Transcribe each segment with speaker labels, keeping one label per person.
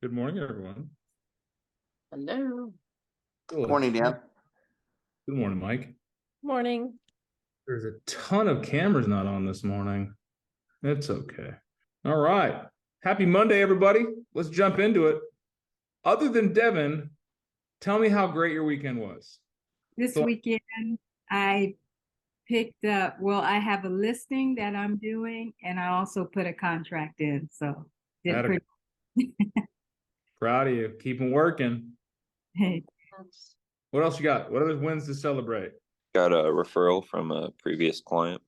Speaker 1: Good morning, everyone.
Speaker 2: Hello.
Speaker 3: Good morning, Dan.
Speaker 1: Good morning, Mike.
Speaker 2: Morning.
Speaker 1: There's a ton of cameras not on this morning. It's okay. All right. Happy Monday, everybody. Let's jump into it. Other than Devin, tell me how great your weekend was.
Speaker 4: This
Speaker 1: So-
Speaker 4: weekend, I picked up, well, I have a listing that I'm doing, and I also put a contract in. So did
Speaker 1: Atta-
Speaker 4: pretty.
Speaker 1: Proud of you. Keep them working. What else you got? What other wins to celebrate?
Speaker 5: Got a referral from a previous client.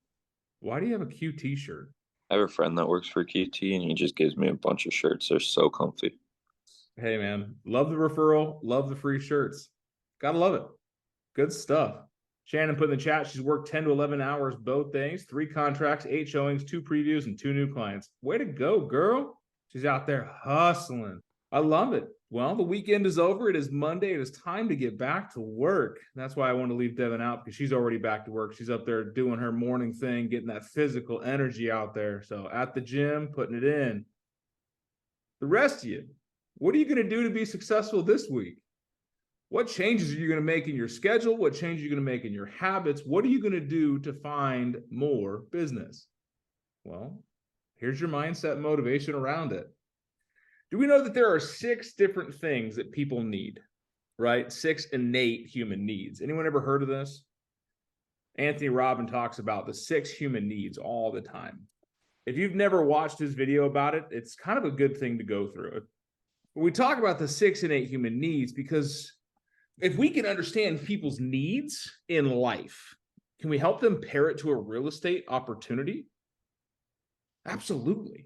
Speaker 1: Why do you have a QT shirt?
Speaker 5: I have a friend that works for QT and he just gives me a bunch of shirts. They're so comfy.
Speaker 1: Hey, man. Love the referral. Love the free shirts. Gotta love it. Good stuff. Shannon put in the chat, she's worked 10 to 11 hours both days, 3 contracts, 8 showings, 2 previews, and 2 new clients. Way to go, girl. She's out there hustling. I love it. Well, the weekend is over. It is Monday. It is time to get back to work. That's why I want to leave Devin out, because she's already back to work. She's up there doing her morning thing, getting that physical energy out there. So at the gym, putting it in. The rest of you, what are you going to do to be successful this week? What changes are you going to make in your schedule? What changes are you going to make in your habits? What are you going to do to find more business? Well, here's your mindset motivation around it. Do we know that there are 6 different things that people need, right? 6 innate human needs. Anyone ever heard of this? Anthony Robbins talks about the 6 human needs all the time. If you've never watched his video about it, it's kind of a good thing to go through it. We talk about the 6 innate human needs because if we can understand people's needs in life, can we help them pair it to a real estate opportunity? Absolutely.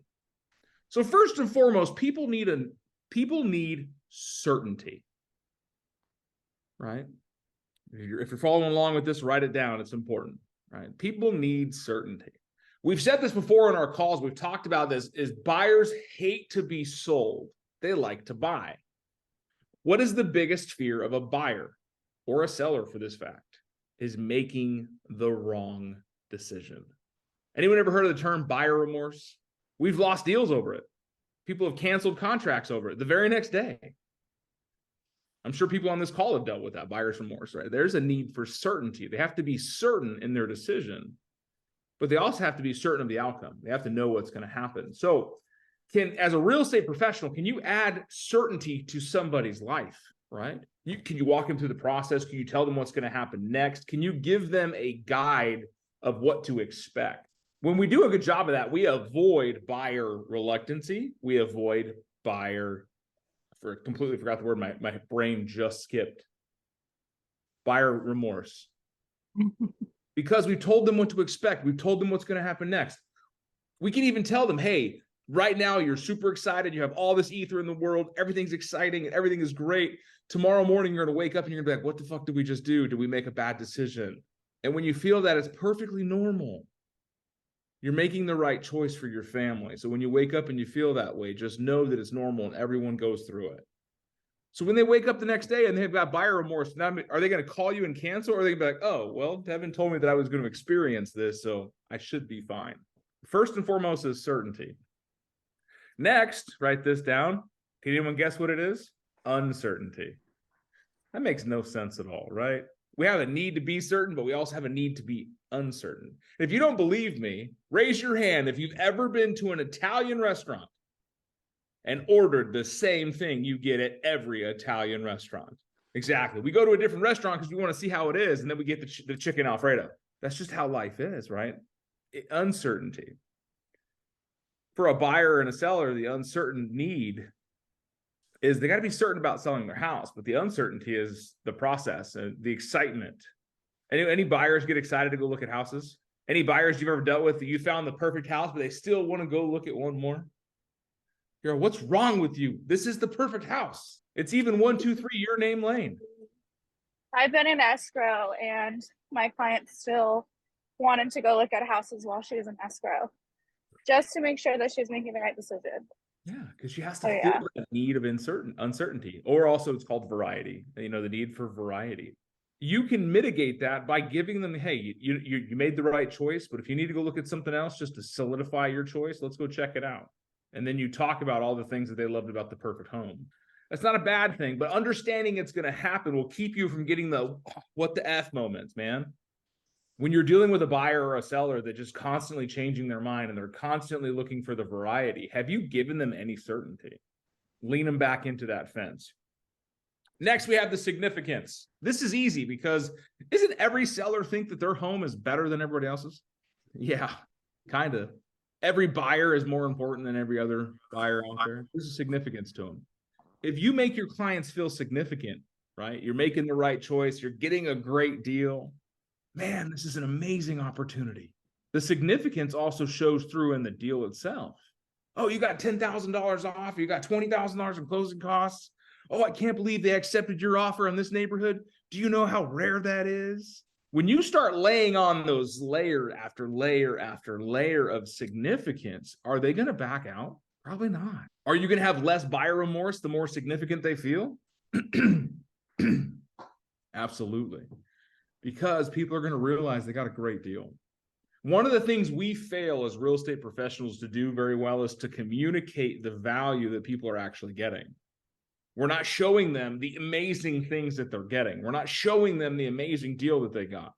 Speaker 1: So first and foremost, people need certainty, right? If you're following along with this, write it down. It's important, right? People need certainty. We've said this before in our calls. We've talked about this, is buyers hate to be sold. They like to buy. What is the biggest fear of a buyer or a seller for this fact? Is making the wrong decision. Anyone ever heard of the term buyer remorse? We've lost deals over it. People have canceled contracts over it the very next day. I'm sure people on this call have dealt with that, buyer's remorse, right? There's a need for certainty. They have to be certain in their decision, but they also have to be certain of the outcome. They have to know what's going to happen. So as a real estate professional, can you add certainty to somebody's life, right? Can you walk them through the process? Can you tell them what's going to happen next? Can you give them a guide of what to expect? When we do a good job of that, we avoid buyer reluctancy. We avoid completely forgot the word. My brain just skipped. Buyer remorse. Because we've told them what to expect. We've told them what's going to happen next. We can even tell them, hey, right now you're super excited. You have all this ether in the world. Everything's exciting and everything is great. Tomorrow morning, you're going to wake up and you're going to be like, what the fuck did we just do? Did we make a bad decision? And when you feel that, it's perfectly normal. You're making the right choice for your family. So when you wake up and you feel that way, just know that it's normal and everyone goes through it. So when they wake up the next day and they've got buyer remorse, now are they going to call you and cancel? Or are they going to be like, oh, well, Devin told me that I was going to experience this, so I should be fine. First and foremost is certainty. Next, write this down. Can anyone guess what it is? Uncertainty. That makes no sense at all, right? We have a need to be certain, but we also have a need to be uncertain. If you don't believe me, raise your hand if you've ever been to an Italian restaurant and ordered the same thing you get at every Italian restaurant. Exactly. We go to a different restaurant because we want to see how it is, and then we get the chicken Alfredo. That's just how life is, right? Uncertainty. For a buyer and a seller, the uncertain need is they got to be certain about selling their house, but the uncertainty is the process and the excitement. Any buyers get excited to go look at houses? Any buyers you've ever dealt with that you found the perfect house, but they still want to go look at one more? You're like, what's wrong with you? This is the perfect house. It's even 1, 2, 3 your name lane.
Speaker 6: I've been in escrow and my client still wanted to go look at houses while she was in escrow just to make sure that she was making the right decision.
Speaker 1: Yeah, because she has to feel the need of uncertainty, or also it's called variety. You know, the need for variety. You can mitigate that by giving them, hey, you made the right choice, but if you need to go look at something else just to solidify your choice, let's go check it out. And then you talk about all the things that they loved about the perfect home. That's not a bad thing, but understanding it's going to happen will keep you from getting the what the F moments, man. When you're dealing with a buyer or a seller that's just constantly changing their mind and they're constantly looking for the variety, have you given them any certainty? Lean them back into that fence. Next, we have the significance. This is easy because isn't every seller think that their home is better than everybody else's? Yeah, kind of. Every buyer is more important than every other buyer out there. There's a significance to them. If you make your clients feel significant, right? You're making the right choice. You're getting a great deal. Man, this is an amazing opportunity. The significance also shows through in the deal itself. Oh, you got $10,000 off. You got $20,000 in closing costs. Oh, I can't believe they accepted your offer in this neighborhood. Do you know how rare that is? When you start laying on those layer after layer after layer of significance, are they going to back out? Probably not. Are you going to have less buyer remorse the more significant they feel? Absolutely. Because people are going to realize they got a great deal. One of the things we fail as real estate professionals to do very well is to communicate the value that people are actually getting. We're not showing them the amazing things that they're getting. We're not showing them the amazing deal that they got.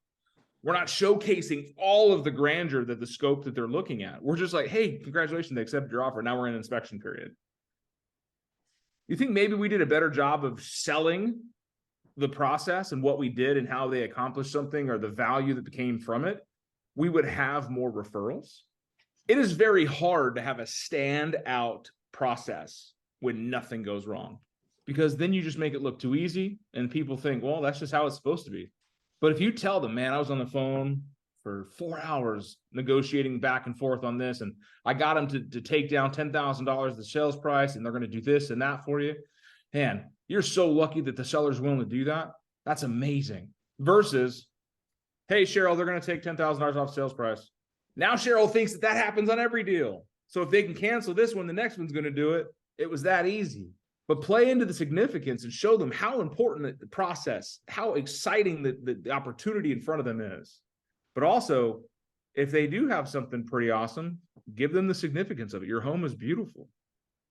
Speaker 1: We're not showcasing all of the grandeur that the scope that they're looking at. We're just like, hey, congratulations, they accepted your offer. Now we're in an inspection period. You think maybe we did a better job of selling the process and what we did and how they accomplished something or the value that came from it? We would have more referrals. It is very hard to have a standout process when nothing goes wrong, because then you just make it look too easy and people think, well, that's just how it's supposed to be. But if you tell them, man, I was on the phone for 4 hours negotiating back and forth on this, and I got them to take down $10,000 the sales price, and they're going to do this and that for you. Man, you're so lucky that the seller's willing to do that. That's amazing. Versus, hey, Cheryl, they're going to take $10,000 off sales price. Now Cheryl thinks that happens on every deal. So if they can cancel this one, the next one's going to do it. It was that easy. But play into the significance and show them how important the process, how exciting the opportunity in front of them is. But also, if they do have something pretty awesome, give them the significance of it. Your home is beautiful.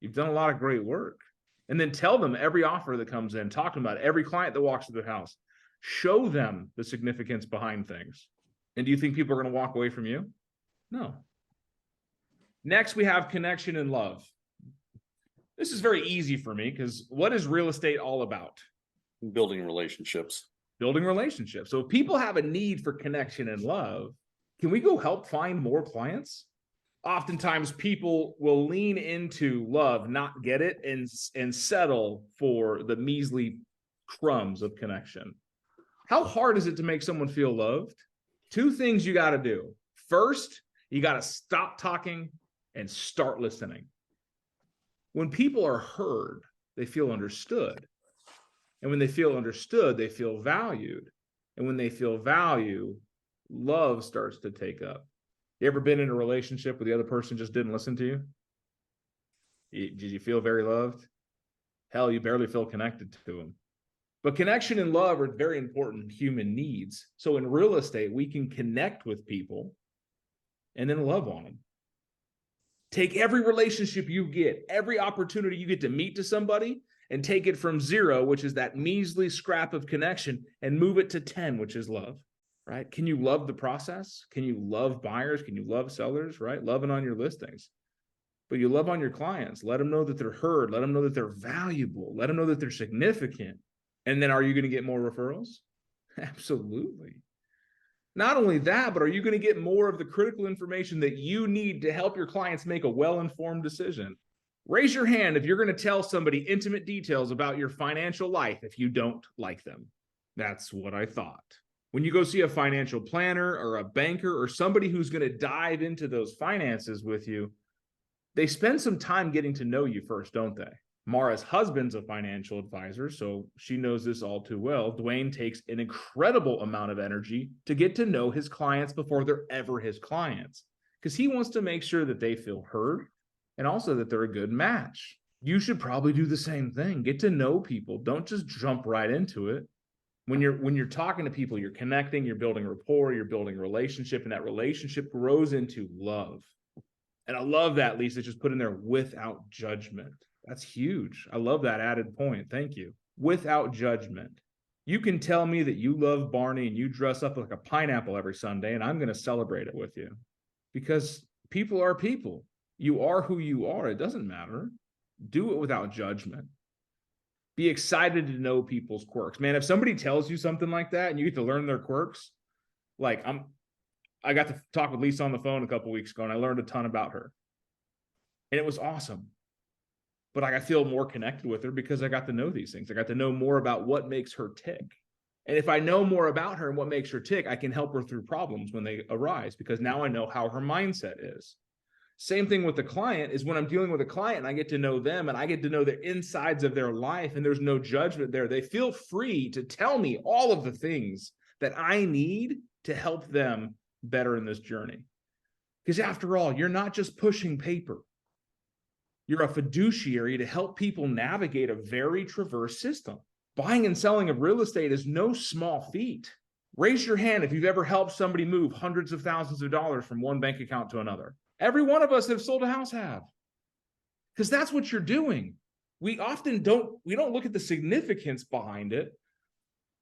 Speaker 1: You've done a lot of great work. And then tell them every offer that comes in, talk to them about it, every client that walks through the house. Show them the significance behind things. And do you think people are going to walk away from you? No. Next, we have connection and love. This is very easy for me because what is real estate all about?
Speaker 7: Building relationships.
Speaker 1: Building relationships. So if people have a need for connection and love, can we go help find more clients? Oftentimes people will lean into love, not get it, and settle for the measly crumbs of connection. How hard is it to make someone feel loved? Two things you got to do. First, you got to stop talking and start listening. When people are heard, they feel understood. And when they feel understood, they feel valued. And when they feel value, love starts to take up. You ever been in a relationship where the other person just didn't listen to you? Did you feel very loved? Hell, you barely feel connected to them. But connection and love are very important human needs. So in real estate, we can connect with people and then love on them. Take every relationship you get, every opportunity you get to meet to somebody, and take it from 0, which is that measly scrap of connection, and move it to 10, which is love, right? Can you love the process? Can you love buyers? Can you love sellers, right? Loving on your listings. But you love on your clients. Let them know that they're heard. Let them know that they're valuable. Let them know that they're significant. And then are you going to get more referrals? Absolutely. Not only that, but are you going to get more of the critical information that you need to help your clients make a well-informed decision? Raise your hand if you're going to tell somebody intimate details about your financial life if you don't like them. That's what I thought. When you go see a financial planner or a banker or somebody who's going to dive into those finances with you, they spend some time getting to know you first, don't they? Mara's husband's a financial advisor, so she knows this all too well. Dwayne takes an incredible amount of energy to get to know his clients before they're ever his clients, because he wants to make sure that they feel heard and also that they're a good match. You should probably do the same thing. Get to know people. Don't just jump right into it. When you're talking to people, you're connecting, you're building rapport, you're building relationship, and that relationship grows into love. And I love that, Lisa, just put in there without judgment. That's huge. I love that added point. Thank you. Without judgment. You can tell me that you love Barney and you dress up like a pineapple every Sunday, and I'm going to celebrate it with you. Because people are people. You are who you are. It doesn't matter. Do it without judgment. Be excited to know people's quirks. Man, if somebody tells you something like that and you get to learn their quirks, like I got to talk with Lisa on the phone a couple weeks ago and I learned a ton about her. And it was awesome. But I feel more connected with her because I got to know these things. I got to know more about what makes her tick. And if I know more about her and what makes her tick, I can help her through problems when they arise because now I know how her mindset is. Same thing with the client is when I'm dealing with a client and I get to know them and I get to know the insides of their life and there's no judgment there. They feel free to tell me all of the things that I need to help them better in this journey. Because after all, you're not just pushing paper. You're a fiduciary to help people navigate a very traverse system. Buying and selling of real estate is no small feat. Raise your hand if you've ever helped somebody move hundreds of thousands of dollars from one bank account to another. Every one of us that have sold a house have. Because that's what you're doing. We often don't look at the significance behind it.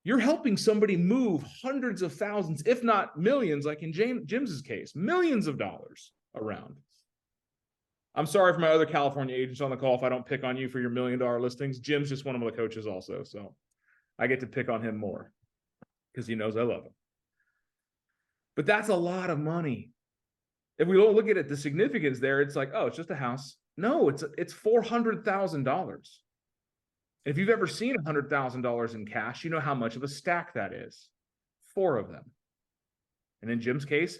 Speaker 1: You're helping somebody move hundreds of thousands, if not millions, like in Jim's case, millions of dollars around. I'm sorry for my other California agents on the call if I don't pick on you for your $1 million listings. Jim's just one of the coaches also, so I get to pick on him more because he knows I love him. But that's a lot of money. If we don't look at it, the significance there, it's like, oh, it's just a house. No, it's $400,000. If you've ever seen $100,000 in cash, you know how much of a stack that is. 4 of them. And in Jim's case,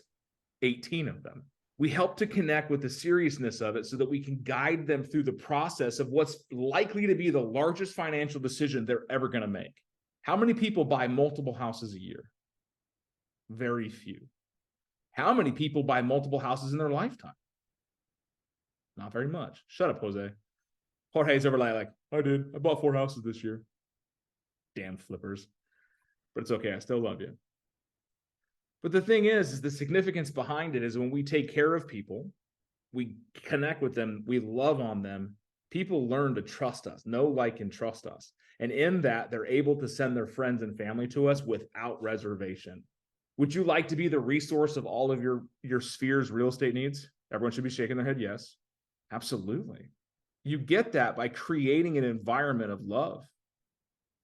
Speaker 1: 18 of them. We help to connect with the seriousness of it so that we can guide them through the process of what's likely to be the largest financial decision they're ever going to make. How many people buy multiple houses a year? Very few. How many people buy multiple houses in their lifetime? Not very much. Shut up, Jose. Jorge's over like, I did. I bought 4 houses this year. Damn flippers. But it's okay. I still love you. But the thing is the significance behind it is when we take care of people, we connect with them, we love on them, people learn to trust us, know, like, and trust us. And in that, they're able to send their friends and family to us without reservation. Would you like to be the resource of all of your sphere's real estate needs? Everyone should be shaking their head yes. Absolutely. You get that by creating an environment of love,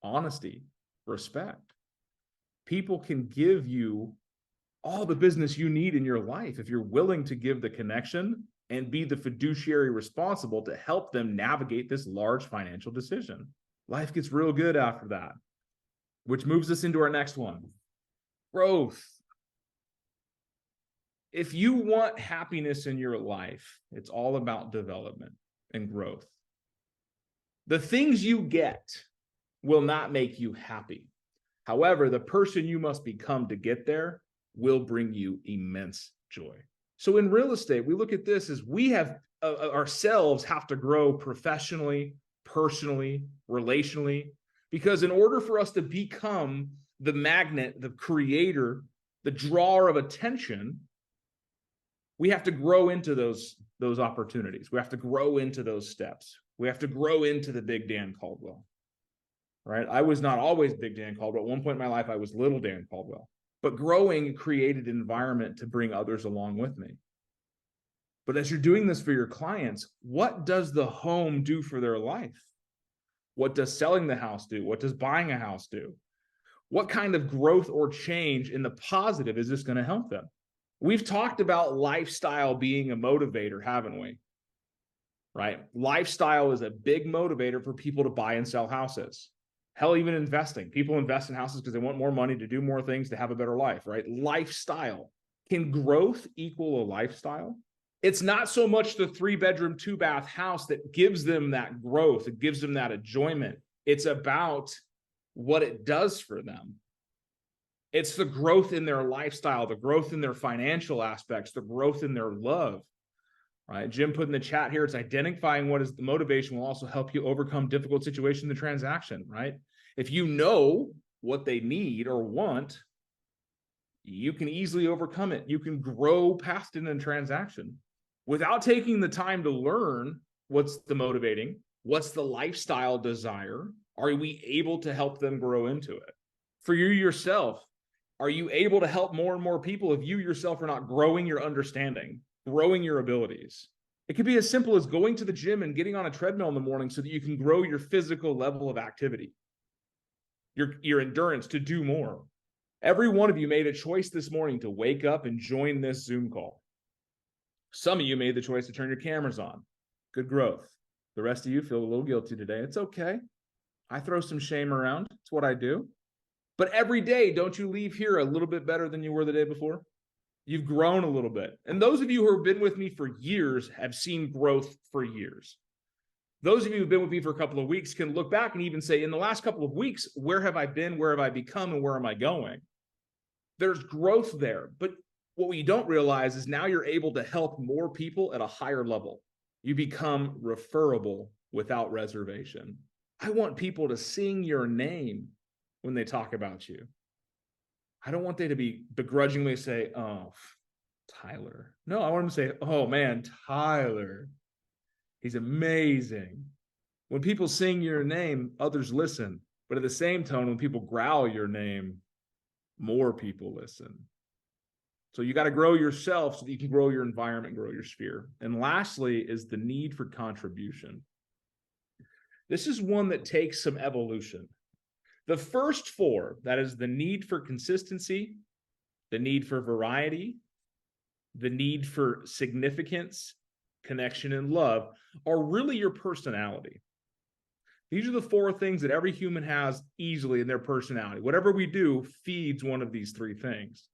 Speaker 1: honesty, respect. People can give you all the business you need in your life if you're willing to give the connection and be the fiduciary responsible to help them navigate this large financial decision. Life gets real good after that, which moves us into our next one. Growth. If you want happiness in your life, it's all about development and growth. The things you get will not make you happy. However, the person you must become to get there will bring you immense joy. So in real estate, we look at this as we have ourselves have to grow professionally, personally, relationally, because in order for us to become the magnet, the creator, the drawer of attention, we have to grow into those opportunities. We have to grow into those steps. We have to grow into the big Dan Caldwell, right? I was not always big Dan Caldwell. At one point in my life, I was little Dan Caldwell. But growing created an environment to bring others along with me. But as you're doing this for your clients, what does the home do for their life? What does selling the house do? What does buying a house do? What kind of growth or change in the positive is this going to help them? We've talked about lifestyle being a motivator, haven't we? Right? Lifestyle is a big motivator for people to buy and sell houses. Hell, even investing. People invest in houses because they want more money to do more things to have a better life, right? Lifestyle. Can growth equal a lifestyle? It's not so much the 3-bedroom, 2-bath house that gives them that growth. It gives them that enjoyment. It's about what it does for them. It's the growth in their lifestyle, the growth in their financial aspects, the growth in their love. Right? Jim put in the chat here, it's identifying what is the motivation will also help you overcome difficult situations in the transaction, right? If you know what they need or want, you can easily overcome it. You can grow past it in a transaction without taking the time to learn what's the motivating, what's the lifestyle desire, are we able to help them grow into it? For you yourself, are you able to help more and more people if you yourself are not growing your understanding, growing your abilities? It could be as simple as going to the gym and getting on a treadmill in the morning so that you can grow your physical level of activity, your endurance to do more. Every one of you made a choice this morning to wake up and join this Zoom call. Some of you made the choice to turn your cameras on. Good growth. The rest of you feel a little guilty today. It's okay. I throw some shame around. It's what I do. But every day, don't you leave here a little bit better than you were the day before? You've grown a little bit. And those of you who have been with me for years have seen growth for years. Those of you who've been with me for a couple of weeks can look back and even say, in the last couple of weeks, where have I been? Where have I become? And where am I going? There's growth there. But what we don't realize is now you're able to help more people at a higher level. You become referable without reservation. I want people to sing your name when they talk about you. I don't want they to be begrudgingly say, oh, Tyler. No, I want them to say, oh man, Tyler. He's amazing. When people sing your name, others listen. But at the same tone, when people growl your name, more people listen. So you got to grow yourself so that you can grow your environment, grow your sphere. And lastly is the need for contribution. This is one that takes some evolution. The first four, that is the need for consistency, the need for variety, the need for significance, connection, and love, are really your personality. These are the four things that every human has easily in their personality. Whatever we do feeds one of these three things.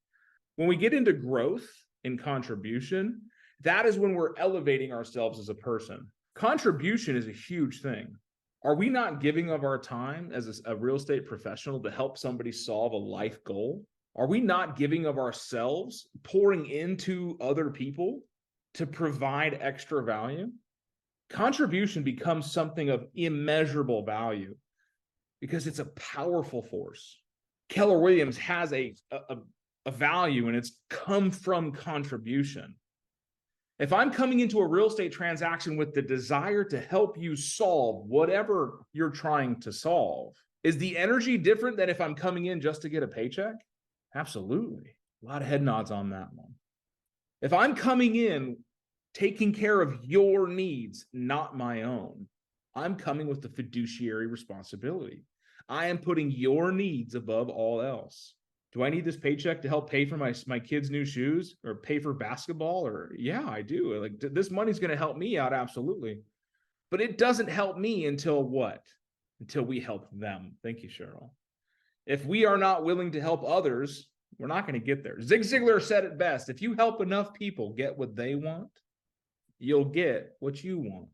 Speaker 1: When we get into growth and contribution, that is when we're elevating ourselves as a person. Contribution is a huge thing. Are we not giving of our time as a real estate professional to help somebody solve a life goal? Are we not giving of ourselves, pouring into other people to provide extra value? Contribution becomes something of immeasurable value because it's a powerful force. Keller Williams has a value, and it's come from contribution. If I'm coming into a real estate transaction with the desire to help you solve whatever you're trying to solve, is the energy different than if I'm coming in just to get a paycheck? Absolutely. A lot of head nods on that one. If I'm coming in taking care of your needs, not my own, I'm coming with the fiduciary responsibility. I am putting your needs above all else. Do I need this paycheck to help pay for my kids' new shoes or pay for basketball? Or yeah, I do. Like this money's going to help me out. Absolutely. But it doesn't help me until what? Until we help them. Thank you, Cheryl. If we are not willing to help others, we're not going to get there. Zig Ziglar said it best. If you help enough people get what they want, you'll get what you want.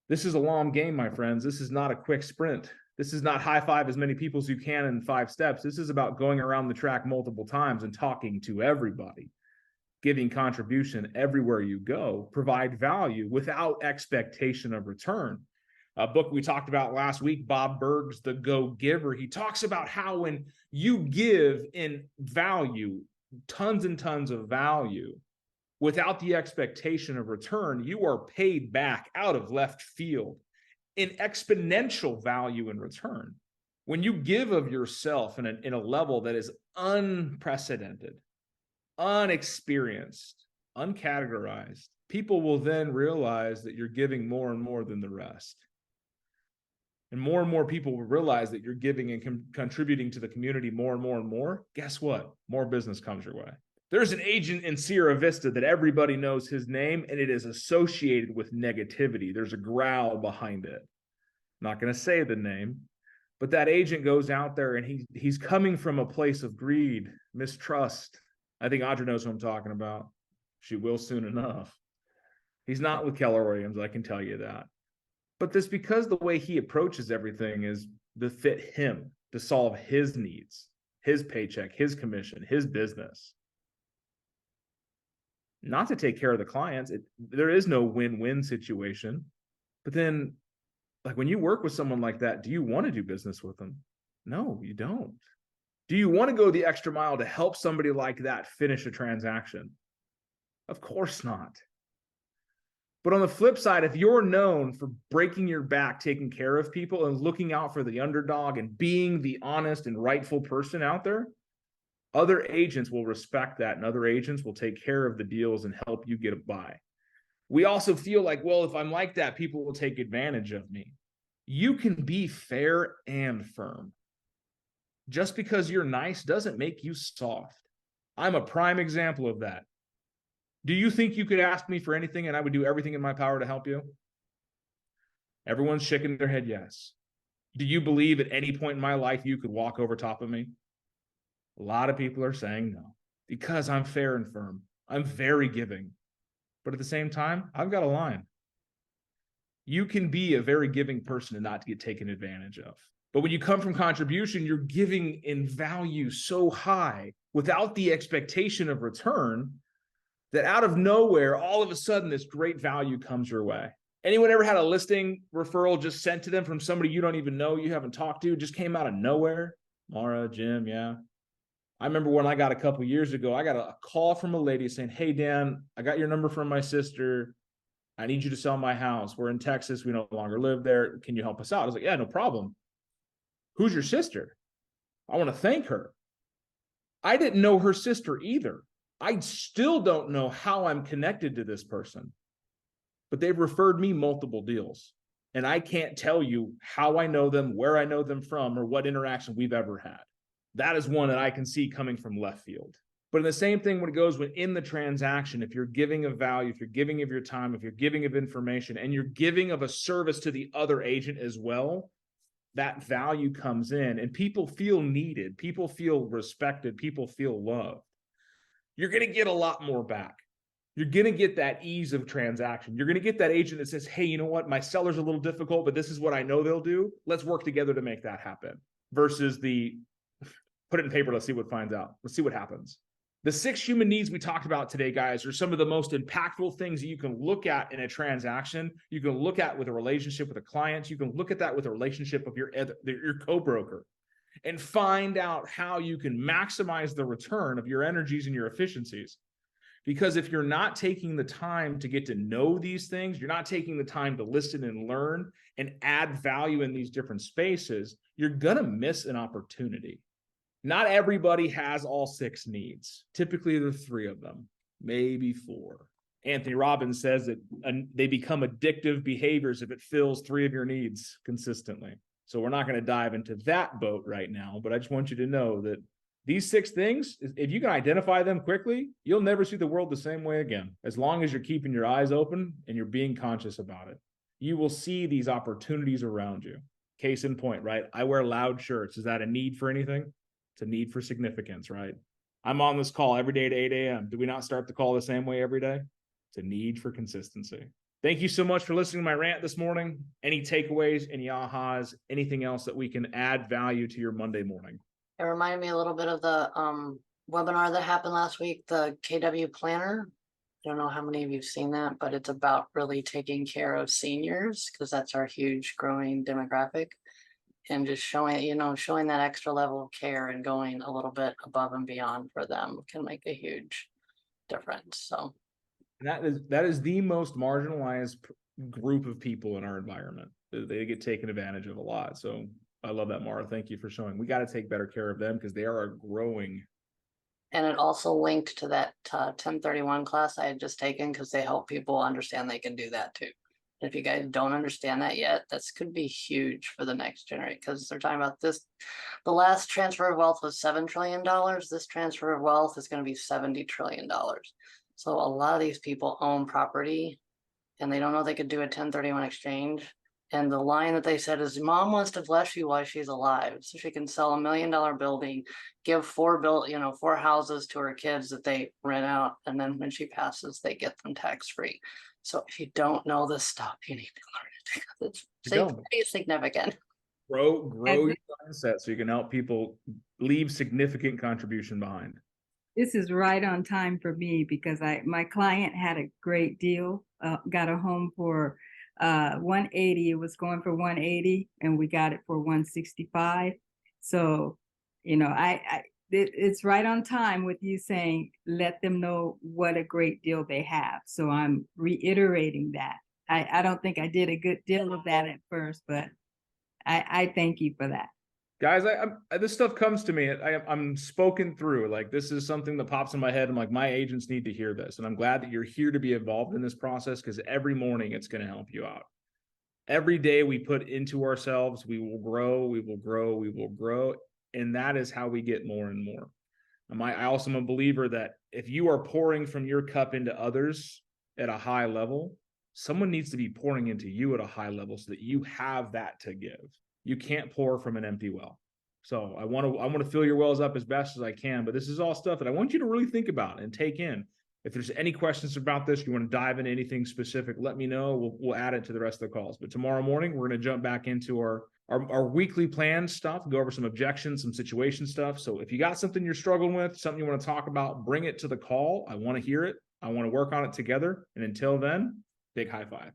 Speaker 1: This is a long game, my friends. This is not a quick sprint. This is not high five as many people as you can in 5 steps. This is about going around the track multiple times and talking to everybody, giving contribution everywhere you go, provide value without expectation of return. A book we talked about last week, Bob Burg's The Go-Giver, he talks about how when you give in value, tons and tons of value, without the expectation of return, you are paid back out of left field in exponential value in return. When you give of yourself in a level that is unprecedented, unexperienced, uncategorized, people will then realize that you're giving more and more than the rest. And more people will realize that you're giving and contributing to the community more and more and more. Guess what? More business comes your way. There's an agent in Sierra Vista that everybody knows his name, and it is associated with negativity. There's a growl behind it. I'm not going to say the name, but that agent goes out there and he's coming from a place of greed, mistrust. I think Audra knows who I'm talking about. She will soon enough. He's not with Keller Williams, I can tell you that. But this because the way he approaches everything is to fit him, to solve his needs, his paycheck, his commission, his business. Not to take care of the clients. There is no win-win situation. But then, like when you work with someone like that, do you want to do business with them? No, you don't. Do you want to go the extra mile to help somebody like that finish a transaction? Of course not. But on the flip side, if you're known for breaking your back, taking care of people and looking out for the underdog and being the honest and rightful person out there, other agents will respect that, and other agents will take care of the deals and help you get by. We also feel like, well, if I'm like that, people will take advantage of me. You can be fair and firm. Just because you're nice doesn't make you soft. I'm a prime example of that. Do you think you could ask me for anything and I would do everything in my power to help you? Everyone's shaking their head yes. Do you believe at any point in my life you could walk over top of me? A lot of people are saying no, because I'm fair and firm. I'm very giving. But at the same time, I've got a line. You can be a very giving person and not get taken advantage of. But when you come from contribution, you're giving in value so high without the expectation of return that out of nowhere, all of a sudden, this great value comes your way. Anyone ever had a listing referral just sent to them from somebody you don't even know, you haven't talked to, just came out of nowhere? Mara, Jim, yeah. I remember when I got a couple years ago, I got a call from a lady saying, hey, Dan, I got your number from my sister. I need you to sell my house. We're in Texas. We no longer live there. Can you help us out? I was like, yeah, no problem. Who's your sister? I want to thank her. I didn't know her sister either. I still don't know how I'm connected to this person, but they've referred me multiple deals. And I can't tell you how I know them, where I know them from, or what interaction we've ever had. That is one that I can see coming from left field. But in the same thing when it goes within the transaction, if you're giving of value, if you're giving of your time, if you're giving of information, and you're giving of a service to the other agent as well, that value comes in and people feel needed, people feel respected, people feel loved. You're going to get a lot more back. You're going to get that ease of transaction. You're going to get that agent that says, hey, you know what? My seller's a little difficult, but this is what I know they'll do. Let's work together to make that happen. Versus the put it in paper. Let's see what finds out. Let's see what happens. The 6 human needs we talked about today, guys, are some of the most impactful things that you can look at in a transaction. You can look at with a relationship with a client. You can look at that with a relationship of your co-broker and find out how you can maximize the return of your energies and your efficiencies. Because if you're not taking the time to get to know these things, you're not taking the time to listen and learn and add value in these different spaces, you're going to miss an opportunity. Not everybody has all 6 needs. Typically, there are 3 of them, maybe 4. Anthony Robbins says that they become addictive behaviors if it fills 3 of your needs consistently. So we're not going to dive into that boat right now, but I just want you to know that these 6 things, if you can identify them quickly, you'll never see the world the same way again. As long as you're keeping your eyes open and you're being conscious about it, you will see these opportunities around you. Case in point, right? I wear loud shirts. Is that a need for anything? It's a need for significance, right? I'm on this call every day at 8 a.m. Do we not start the call the same way every day? It's a need for consistency. Thank you so much for listening to my rant this morning. Any takeaways, any ahas, anything else that we can add value to your Monday morning?
Speaker 2: It reminded me a little bit of the webinar that happened last week, the KW Planner. I don't know how many of you've seen that, but it's about really taking care of seniors because that's our huge growing demographic. And just showing, showing that extra level of care and going a little bit above and beyond for them can make a huge difference. So
Speaker 1: that is the most marginalized group of people in our environment. They get taken advantage of a lot. So I love that, Mara. Thank you for showing. We got to take better care of them because they are growing.
Speaker 2: And it also linked to that 1031 class I had just taken because they help people understand they can do that too. If you guys don't understand that yet, this could be huge for the next generation because they're talking about this. The last transfer of wealth was $7 trillion. This transfer of wealth is going to be $70 trillion. So a lot of these people own property and they don't know they could do a 1031 exchange. And the line that they said is, mom wants to bless you while she's alive. So she can sell $1 million building, give 4 houses to her kids that they rent out. And then when she passes, they get them tax-free. So if you don't know this stuff, you need to learn it. It's pretty significant.
Speaker 1: Grow your mindset so you can help people leave significant contribution behind.
Speaker 4: This is right on time for me because my client had a great deal, got a home for 180. It was going for 180 and we got it for 165. So, it's right on time with you saying, let them know what a great deal they have. So I'm reiterating that. I don't think I did a good deal of that at first, but I thank you for that.
Speaker 1: Guys, this stuff comes to me. I'm spoken through. Like, this is something that pops in my head. I'm like, my agents need to hear this. And I'm glad that you're here to be involved in this process, because every morning it's going to help you out. Every day we put into ourselves, we will grow, we will grow, we will grow. And that is how we get more and more. I also am a believer that if you are pouring from your cup into others at a high level, someone needs to be pouring into you at a high level so that you have that to give. You can't pour from an empty well. So I want to fill your wells up as best as I can, but this is all stuff that I want you to really think about and take in. If there's any questions about this, you want to dive into anything specific, let me know. We'll add it to the rest of the calls. But tomorrow morning, we're going to jump back into our weekly plan stuff, go over some objections, some situation stuff. So if you got something you're struggling with, something you want to talk about, bring it to the call. I want to hear it. I want to work on it together. And until then, big high five.